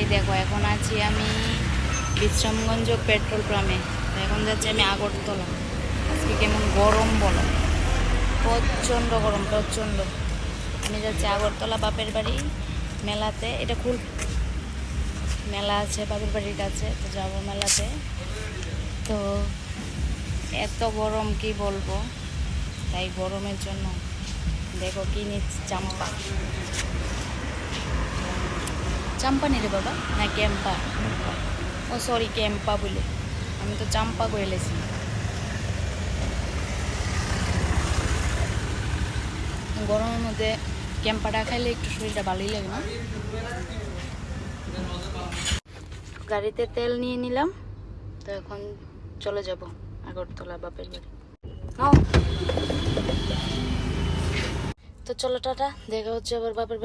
এই দেখো এখন আছি আমি বিশ্রামগঞ্জ পেট্রোল পাম্পে। এখন যাচ্ছি আমি আগরতলা। আজকে কেমন গরম বলো, প্রচণ্ড গরম, প্রচণ্ড। আমি যাচ্ছি আগরতলা বাপের বাড়ি মেলাতে। এটা খুব মেলা আছে বাপের বাড়ির কাছে, তো যাবো মেলাতে। তো এত গরম কি বলবো, তাই গরমের জন্য দেখো কি নিচ্ছি, চাম্পা। চাম্পা নি রে বাবা, না ক্যাম্পা? ও সরি, ক্যাম্পা বলে, আমি তো চাম্পা করে লেছি। গরমের মধ্যে ক্যাম্পাটা খাইলে একটু শরীরটা ভালোই লাগে না? গাড়িতে তেল নিয়ে নিলাম, তো এখন চলে যাব আগরতলা বাপের বাড়ি। তো চলো টাটা, দেখা হচ্ছে আবার বাপের বাড়ি।